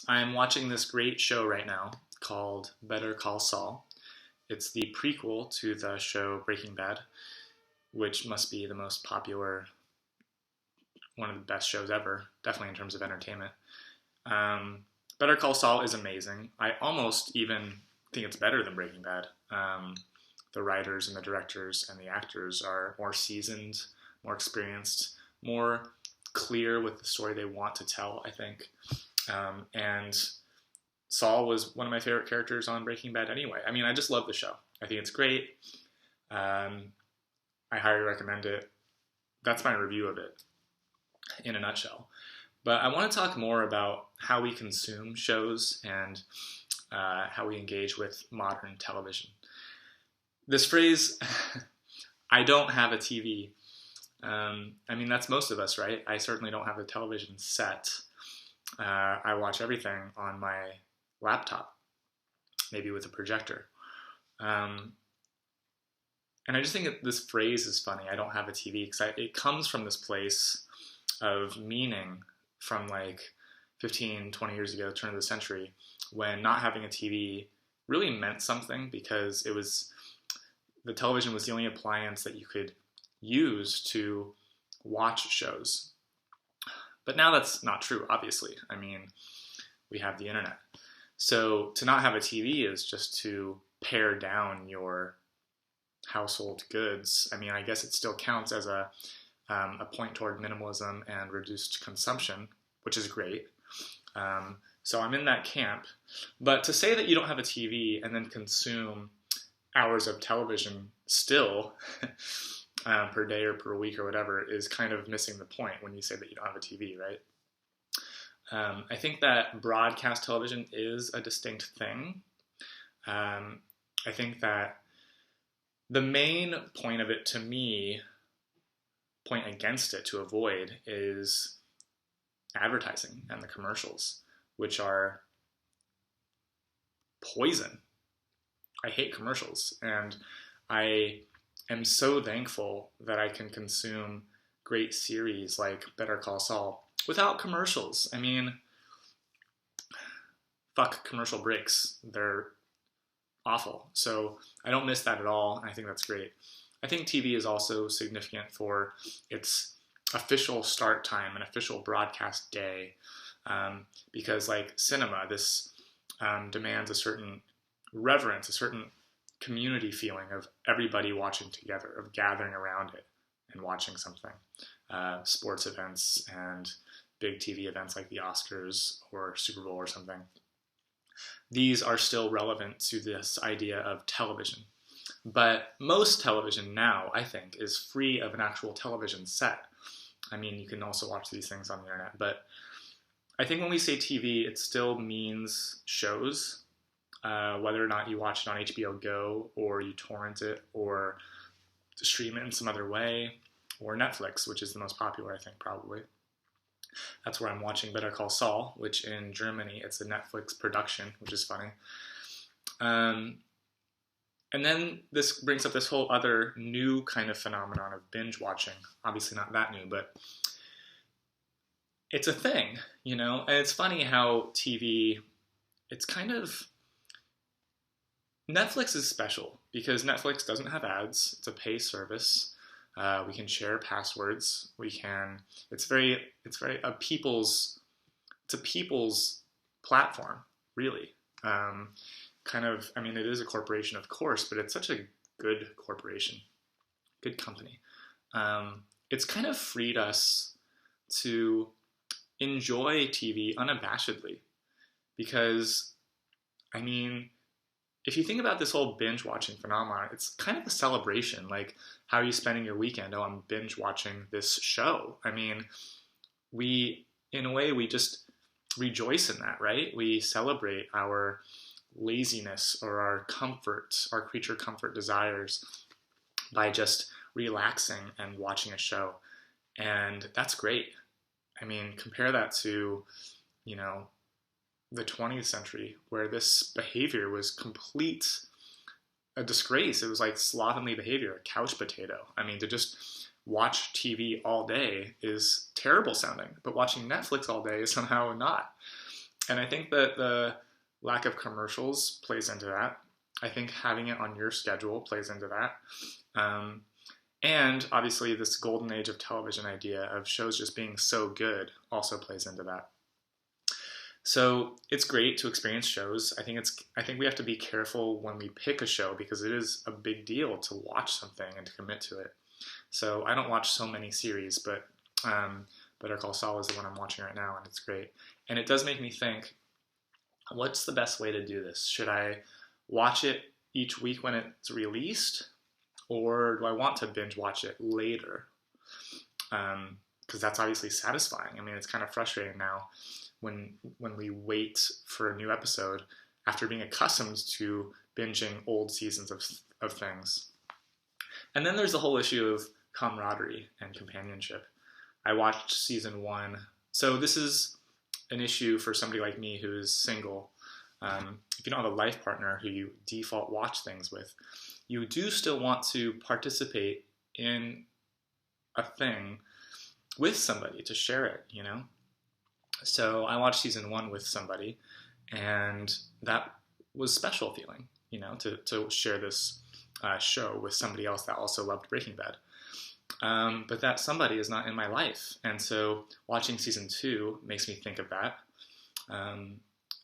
I'm watching this great show right now called Better Call Saul. It's the prequel to the show Breaking Bad, which must be the most popular, one of the best shows ever, definitely in terms of entertainment. Um, Better Call Saul is amazing. I almost even think it's better than Breaking Bad. The writers and the directors and the actors are more seasoned, more experienced, more clear with the story they want to tell, I think. And Saul was one of my favorite characters on Breaking Bad anyway. I mean, I just love the show. I think it's great. I highly recommend it. That's my review of it in a nutshell. But I want to talk more about how we consume shows and how we engage with modern television. This phrase, I don't have a TV. I mean, that's most of us, right? I certainly don't have a television set. I watch everything on my laptop, maybe with a projector. And I just think that this phrase is funny, I don't have a TV, because it comes from this place of meaning from like 15, 20 years ago, turn of the century, when not having a TV really meant something because the television was the only appliance that you could use to watch shows. But now that's not true, obviously. I mean, we have the internet. So to not have a TV is just to pare down your household goods. I mean, I guess it still counts as a point toward minimalism and reduced consumption, which is great. So I'm in that camp. But to say that you don't have a TV and then consume hours of television still per day or per week or whatever is kind of missing the point when you say that you don't have a TV, right? I think that broadcast television is a distinct thing. I think that the main point of it, to me, point against it to avoid, is advertising and the commercials, which are poison. I hate commercials, and I am so thankful that I can consume great series like Better Call Saul without commercials. I mean, fuck commercial breaks. They're awful. So I don't miss that at all. I think that's great. I think TV is also significant for its official start time and official broadcast day, because like cinema, this demands a certain reverence, a certain community feeling of everybody watching together, of gathering around it and watching something. Sports events and big TV events like the Oscars or Super Bowl or something. These are still relevant to this idea of television. But most television now, I think, is free of an actual television set. I mean, you can also watch these things on the internet, but I think when we say TV, it still means shows. Whether or not you watch it on HBO Go, or you torrent it, or stream it in some other way, or Netflix, which is the most popular, I think, probably. That's where I'm watching Better Call Saul, which in Germany, it's a Netflix production, which is funny. And then this brings up this whole other new kind of phenomenon of binge watching. Obviously not that new, but it's a thing, you know? And it's funny how TV, it's kind of... Netflix is special because Netflix doesn't have ads. It's a pay service. We can share passwords. It's a people's platform, really. I mean, it is a corporation, of course, but it's such a good corporation, good company. It's kind of freed us to enjoy TV unabashedly because, I mean, if you think about this whole binge watching phenomenon, it's kind of a celebration. Like, how are you spending your weekend? Oh, I'm binge watching this show. I mean, in a way, we just rejoice in that, right? We celebrate our laziness or our comfort, our creature comfort desires by just relaxing and watching a show. And that's great. I mean, compare that to, you know, the 20th century, where this behavior was a disgrace. It was like slovenly behavior, a couch potato. I mean, to just watch TV all day is terrible sounding, but watching Netflix all day is somehow not. And I think that the lack of commercials plays into that. I think having it on your schedule plays into that. Um, and obviously, this golden age of television idea of shows just being so good also plays into that. So it's great to experience shows. I think we have to be careful when we pick a show because it is a big deal to watch something and to commit to it. So I don't watch so many series, but Better Call Saul is the one I'm watching right now, and it's great. And it does make me think, what's the best way to do this? Should I watch it each week when it's released, or do I want to binge watch it later? Because that's obviously satisfying. I mean, it's kind of frustrating now when we wait for a new episode after being accustomed to binging old seasons of things. And then there's the whole issue of camaraderie and companionship. I watched season 1. So this is an issue for somebody like me who is single. If you don't have a life partner who you default watch things with, you do still want to participate in a thing with somebody to share it, you know? So I watched season 1 with somebody, and that was special feeling, you know, to share this show with somebody else that also loved Breaking Bad. But that somebody is not in my life. And so watching season 2 makes me think of that. And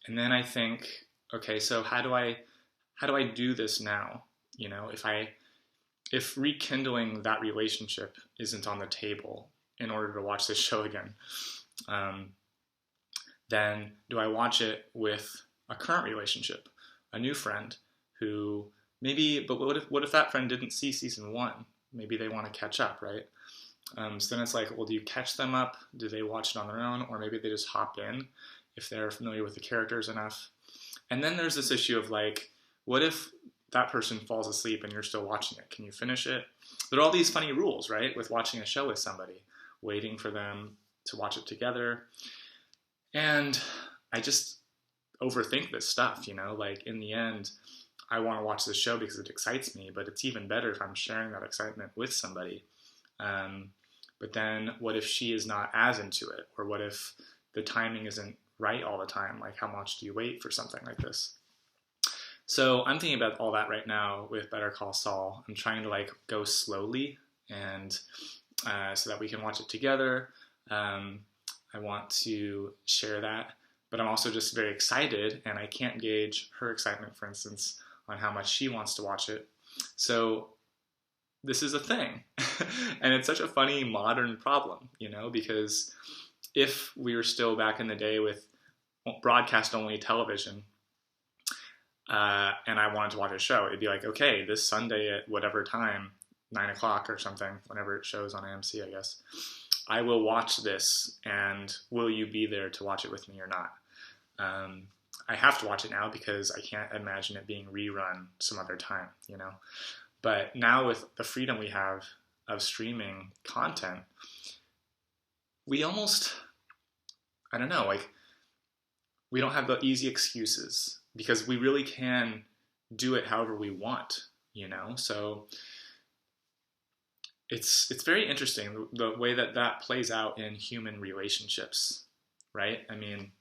then I think, okay, so how do I do this now? You know, if rekindling that relationship isn't on the table in order to watch this show again, then do I watch it with a current relationship, a new friend who maybe, but what if that friend didn't see season 1? Maybe they want to catch up, right? So then it's like, well, do you catch them up? Do they watch it on their own? Or maybe they just hop in if they're familiar with the characters enough. And then there's this issue of like, what if that person falls asleep and you're still watching it? Can you finish it? There are all these funny rules, right? With watching a show with somebody, waiting for them to watch it together. And I just overthink this stuff, you know, like in the end, I want to watch this show because it excites me, but it's even better if I'm sharing that excitement with somebody. But then what if she is not as into it? Or what if the timing isn't right all the time? Like, how much do you wait for something like this? So I'm thinking about all that right now with Better Call Saul. I'm trying to like go slowly and so that we can watch it together. I want to share that, but I'm also just very excited, and I can't gauge her excitement, for instance, on how much she wants to watch it. So this is a thing. And it's such a funny modern problem, you know, because if we were still back in the day with broadcast-only television, and I wanted to watch a show, it'd be like, okay, this Sunday at whatever time, 9 o'clock or something, whenever it shows on AMC, I guess, I will watch this, and will you be there to watch it with me or not? I have to watch it now because I can't imagine it being rerun some other time, you know? But now with the freedom we have of streaming content, we almost, I don't know, like, we don't have the easy excuses because we really can do it however we want, you know? So it's very interesting the way that plays out in human relationships, right? I mean,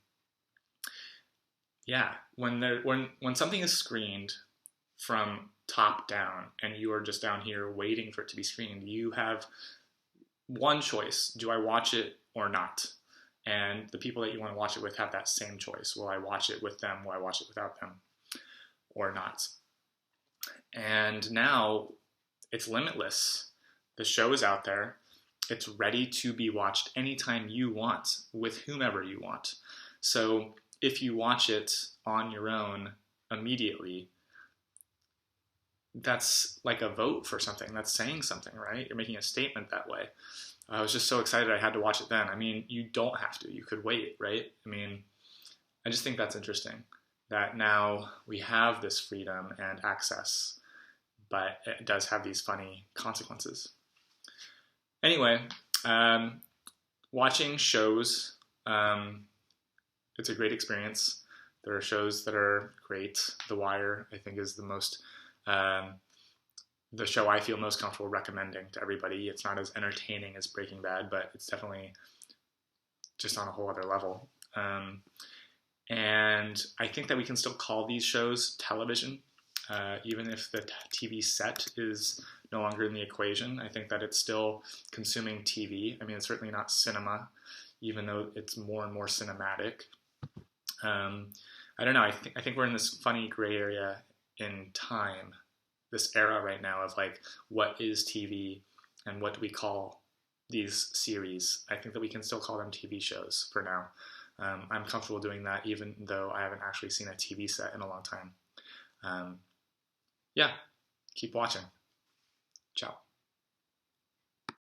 yeah, when something is screened from top down and you are just down here waiting for it to be screened, you have one choice: do I watch it or not? And the people that you want to watch it with have that same choice. Will I watch it with them? Will I watch it without them? Or not? And now it's limitless. The show is out there. It's ready to be watched anytime you want, with whomever you want. So if you watch it on your own immediately, that's like a vote for something. That's saying something, right? You're making a statement that way. I was just so excited I had to watch it then. I mean, you don't have to. You could wait, right? I mean, I just think that's interesting that now we have this freedom and access, but it does have these funny consequences. Anyway, watching shows, it's a great experience. There are shows that are great. The Wire, I think, is the show I feel most comfortable recommending to everybody. It's not as entertaining as Breaking Bad, but it's definitely just on a whole other level. And I think that we can still call these shows television, even if the TV set is no longer in the equation. I think that it's still consuming TV. I mean, it's certainly not cinema, even though it's more and more cinematic. I don't know. I think we're in this funny gray area in time, this era right now of like, what is TV and what do we call these series? I think that we can still call them TV shows for now. I'm comfortable doing that, even though I haven't actually seen a TV set in a long time. Yeah, keep watching. Ciao.